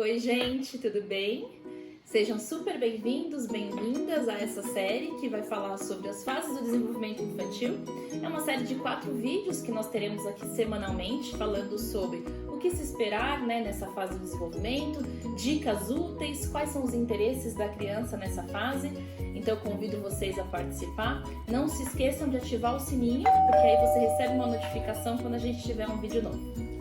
Oi, gente, tudo bem? Sejam super bem-vindos, bem-vindas a essa série que vai falar sobre as fases do desenvolvimento infantil. É uma série de 4 vídeos que nós teremos aqui semanalmente, falando sobre o que se esperar, nessa fase do desenvolvimento, dicas úteis, quais são os interesses da criança nessa fase. Então, eu convido vocês a participar. Não se esqueçam de ativar o sininho, porque aí você recebe uma notificação quando a gente tiver um vídeo novo.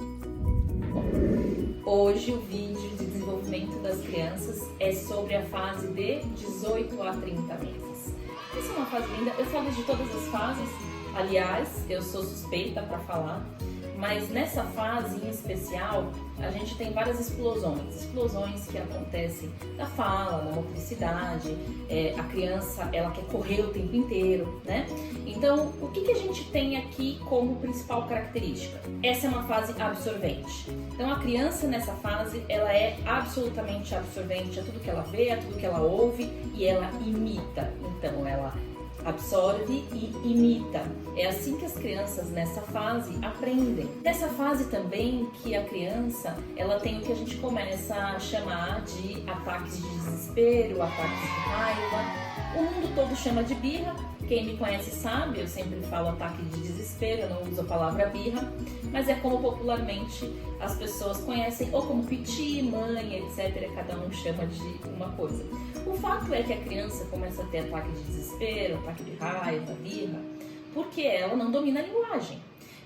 Hoje o vídeo de desenvolvimento das crianças é sobre a fase de 18 a 30 meses. Essa é uma fase linda, eu falo de todas as fases, aliás, eu sou suspeita para falar, mas nessa fase em especial a gente tem várias explosões que acontecem da fala, da motricidade, a criança ela quer correr o tempo inteiro, né? Então, o que a gente tem aqui como principal característica? Essa é uma fase absorvente. Então, a criança nessa fase, ela é absolutamente absorvente a tudo que ela vê, a tudo que ela ouve e ela imita. Então, ela absorve e imita. É assim que as crianças nessa fase aprendem. Nessa fase também que a criança, ela tem o que a gente começa a chamar de ataques de desespero, ataques de raiva. O mundo todo chama de birra. Quem me conhece sabe, eu sempre falo ataque de desespero, eu não uso a palavra birra, mas é como popularmente as pessoas conhecem, ou como piti, mãe, etc. Cada um chama de uma coisa. O fato é que a criança começa a ter ataque de desespero, ataque de raiva, birra, porque ela não domina a linguagem.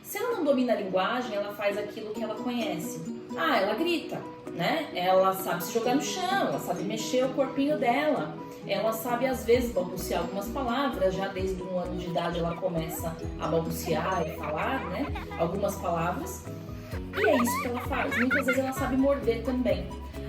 Se ela não domina a linguagem, ela faz aquilo que ela conhece. Ela grita, né? Ela sabe se jogar no chão, ela sabe mexer o corpinho dela. Ela sabe, às vezes, balbuciar algumas palavras, já desde 1 ano de idade ela começa a balbuciar e falar, né? Algumas palavras. E é isso que ela faz. Muitas vezes ela sabe morder também.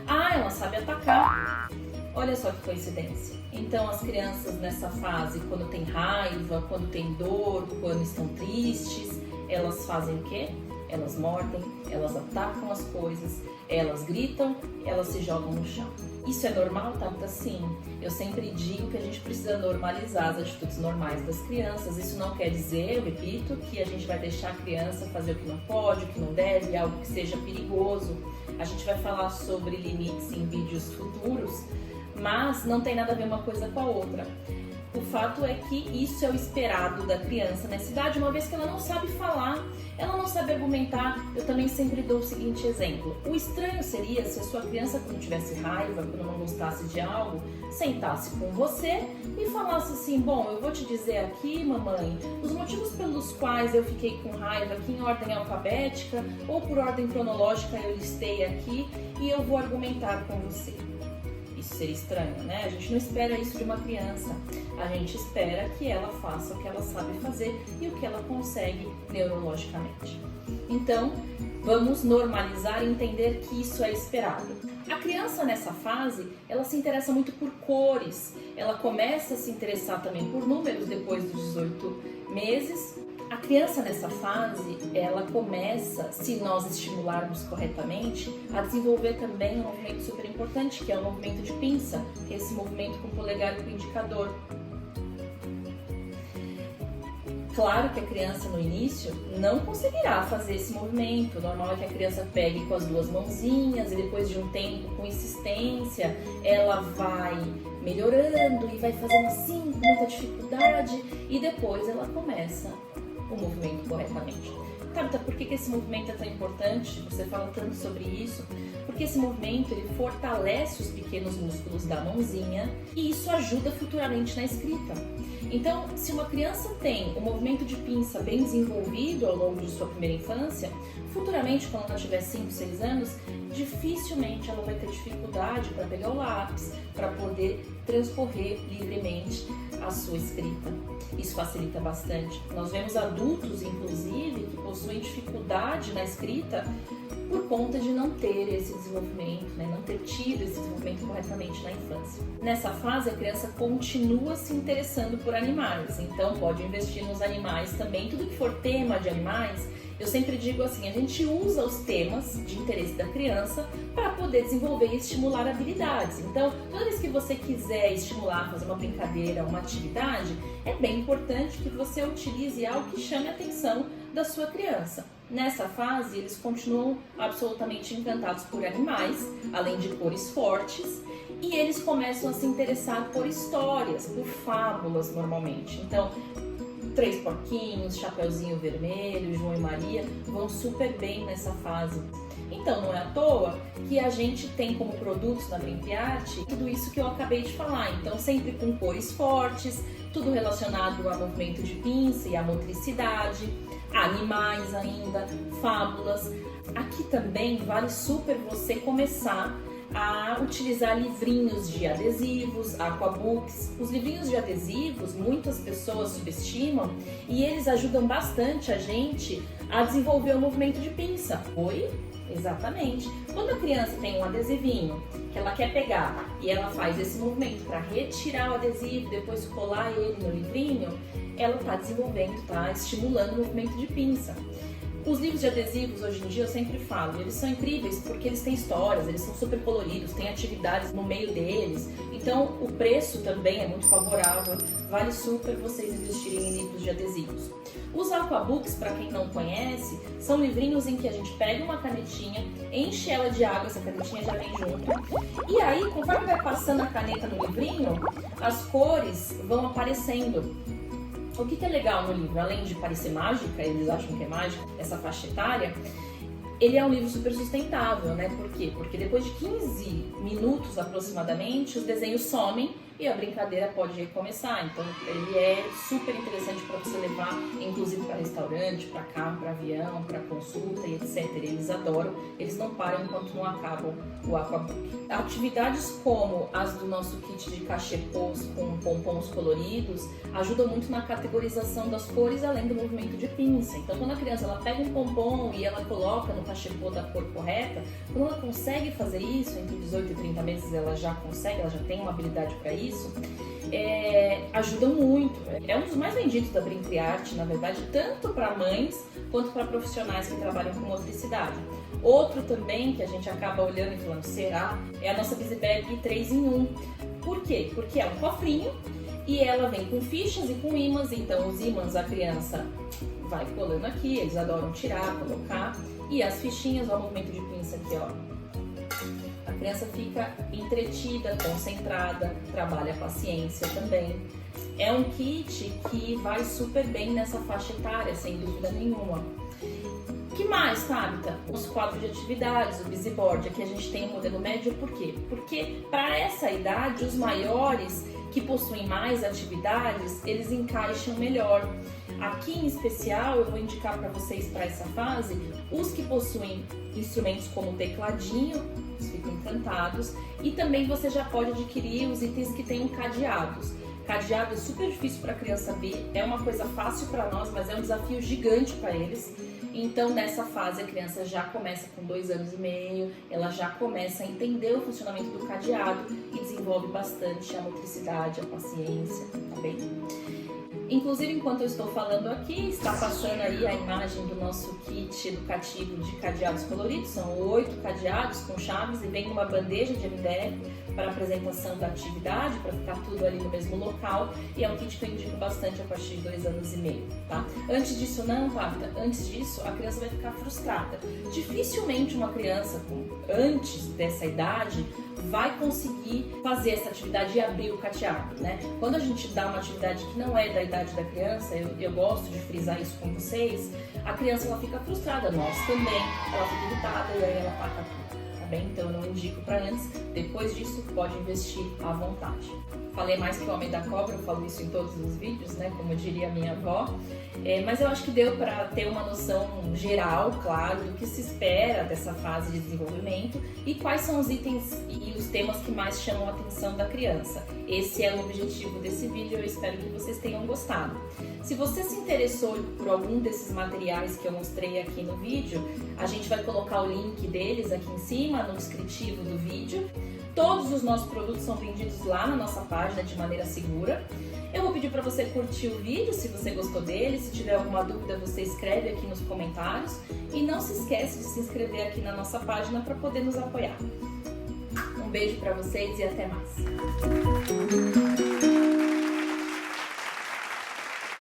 Ela sabe atacar. Olha só que coincidência. Então, as crianças nessa fase, quando tem raiva, quando tem dor, quando estão tristes, elas fazem o quê? Elas mordem, elas atacam as coisas, elas gritam, elas se jogam no chão. Isso é normal, Tabata? Sim. Eu sempre digo que a gente precisa normalizar as atitudes normais das crianças. Isso não quer dizer, eu repito, que a gente vai deixar a criança fazer o que não pode, o que não deve, algo que seja perigoso. A gente vai falar sobre limites em vídeos futuros, mas não tem nada a ver uma coisa com a outra. O fato é que isso é o esperado da criança nessa idade, uma vez que ela não sabe falar, ela não sabe argumentar. Eu também sempre dou o seguinte exemplo. O estranho seria se a sua criança, quando tivesse raiva, quando não gostasse de algo, sentasse com você e falasse assim: bom, eu vou te dizer aqui, mamãe, os motivos pelos quais eu fiquei com raiva aqui em ordem alfabética ou por ordem cronológica eu listei aqui e eu vou argumentar com você. Isso seria estranho, né? A gente não espera isso de uma criança. A gente espera que ela faça o que ela sabe fazer e o que ela consegue neurologicamente. Então, vamos normalizar e entender que isso é esperado. A criança nessa fase, ela se interessa muito por cores. Ela começa a se interessar também por números depois dos 18 meses. A criança nessa fase, ela começa, se nós estimularmos corretamente, a desenvolver também um movimento super importante, que é o movimento de pinça, que é esse movimento com o polegar e com o indicador. Claro que a criança no início não conseguirá fazer esse movimento. O normal é que a criança pegue com as 2 mãozinhas e depois de um tempo, com insistência, ela vai melhorando e vai fazendo assim, com muita dificuldade, e depois ela começa o movimento corretamente. Tabata, por que esse movimento é tão importante? Você fala tanto sobre isso. Porque esse movimento ele fortalece os pequenos músculos da mãozinha e isso ajuda futuramente na escrita. Então, se uma criança tem o movimento de pinça bem desenvolvido ao longo de sua primeira infância, futuramente, quando ela tiver 5, 6 anos, dificilmente ela vai ter dificuldade para pegar o lápis, para poder transcorrer livremente a sua escrita. Isso facilita bastante. Nós vemos adultos, inclusive, que possuem dificuldade na escrita por conta de não ter esse desenvolvimento, não ter tido esse desenvolvimento corretamente na infância. Nessa fase, a criança continua se interessando por animais, então pode investir nos animais também. Tudo que for tema de animais, eu sempre digo assim, a gente usa os temas de interesse da criança para poder desenvolver e estimular habilidades. Então, toda vez que você quiser estimular, fazer uma brincadeira, uma atividade, é bem importante que você utilize algo que chame a atenção da sua criança. Nessa fase, eles continuam absolutamente encantados por animais, além de cores fortes, e eles começam a se interessar por histórias, por fábulas normalmente. Então, Três Porquinhos, Chapeuzinho Vermelho, João e Maria vão super bem nessa fase. Então, não é à toa que a gente tem como produtos na Brinque Arte tudo isso que eu acabei de falar. Então, sempre com cores fortes, tudo relacionado ao movimento de pinça e à motricidade, animais ainda, fábulas. Aqui também vale super você começar a utilizar livrinhos de adesivos, aquabooks. Os livrinhos de adesivos muitas pessoas subestimam e eles ajudam bastante a gente a desenvolver o movimento de pinça. Oi? Exatamente. Quando a criança tem um adesivinho que ela quer pegar e ela faz esse movimento para retirar o adesivo, depois colar ele no livrinho, ela está desenvolvendo, está estimulando o movimento de pinça. Os livros de adesivos, hoje em dia, eu sempre falo, eles são incríveis porque eles têm histórias, eles são super coloridos, têm atividades no meio deles. Então, o preço também é muito favorável, vale super vocês investirem em livros de adesivos. Os aquabooks, para quem não conhece, são livrinhos em que a gente pega uma canetinha, enche ela de água, essa canetinha já vem junto, e aí, conforme vai passando a caneta no livrinho, as cores vão aparecendo. O que é legal no livro, além de parecer mágica, eles acham que é mágica, essa faixa etária, ele é um livro super sustentável, né? Por quê? Porque depois de 15 minutos aproximadamente, os desenhos somem e a brincadeira pode recomeçar. Então ele é super interessante para você levar, inclusive para restaurante, para carro, para avião, para consulta e etc. Eles adoram, eles não param enquanto não acabam o aquabook. Atividades como as do nosso kit de cachepôs com pompons coloridos ajudam muito na categorização das cores, além do movimento de pinça. Então quando a criança ela pega um pompom e ela coloca no cachepô da cor correta, quando ela consegue fazer isso, entre 18 e 30 meses ela já consegue, ela já tem uma habilidade para isso, ajuda muito. É um dos mais vendidos da Brinque Arte, na verdade, tanto para mães quanto para profissionais que trabalham com motricidade. Outro também que a gente acaba olhando e falando, será? É a nossa Busy Bag 3 em 1. Por quê? Porque é um cofrinho e ela vem com fichas e com ímãs, então os ímãs a criança vai colando aqui, eles adoram tirar, colocar, e as fichinhas, ó, o movimento de pinça aqui, ó. A criança fica entretida, concentrada, trabalha a paciência também. É um kit que vai super bem nessa faixa etária, sem dúvida nenhuma. O que mais, Tabita? Os quadros de atividades, o Busy Board. Aqui a gente tem o modelo médio, por quê? Porque para essa idade, os maiores que possuem mais atividades, eles encaixam melhor. Aqui em especial, eu vou indicar para vocês para essa fase, os que possuem instrumentos como tecladinho, eles ficam encantados, e também você já pode adquirir os itens que tenham cadeados. Cadeado é super difícil para a criança ver, é uma coisa fácil para nós, mas é um desafio gigante para eles. Então, nessa fase, a criança já começa com 2 anos e meio, ela já começa a entender o funcionamento do cadeado e desenvolve bastante a motricidade, a paciência, tá bem? Inclusive, enquanto eu estou falando aqui, está passando aí a imagem do nosso kit educativo de cadeados coloridos. São 8 cadeados com chaves e vem numa bandeja de MDF para apresentação da atividade, para ficar tudo ali no mesmo local. E é um kit que eu indico bastante a partir de 2 anos e meio, tá? Antes disso não, Tabita, antes disso a criança vai ficar frustrada. Dificilmente uma criança antes dessa idade vai conseguir fazer essa atividade e abrir o cadeado, né? Quando a gente dá uma atividade que não é da idade da criança, eu gosto de frisar isso com vocês, a criança ela fica frustrada, nós também, ela fica irritada e aí ela taca tudo, tá bem? Então eu não indico para antes, depois disso pode investir à vontade. Falei mais que o Homem da Cobra, eu falo isso em todos os vídeos, né? Como diria a minha avó. Mas eu acho que deu para ter uma noção geral, claro, do que se espera dessa fase de desenvolvimento e quais são os itens e os temas que mais chamam a atenção da criança. Esse é o objetivo desse vídeo, eu espero que vocês tenham gostado. Se você se interessou por algum desses materiais que eu mostrei aqui no vídeo, a gente vai colocar o link deles aqui em cima, no descritivo do vídeo. Todos os nossos produtos são vendidos lá na nossa página de maneira segura. Eu vou pedir para você curtir o vídeo se você gostou dele. Se tiver alguma dúvida, você escreve aqui nos comentários. E não se esquece de se inscrever aqui na nossa página para poder nos apoiar. Um beijo para vocês e até mais!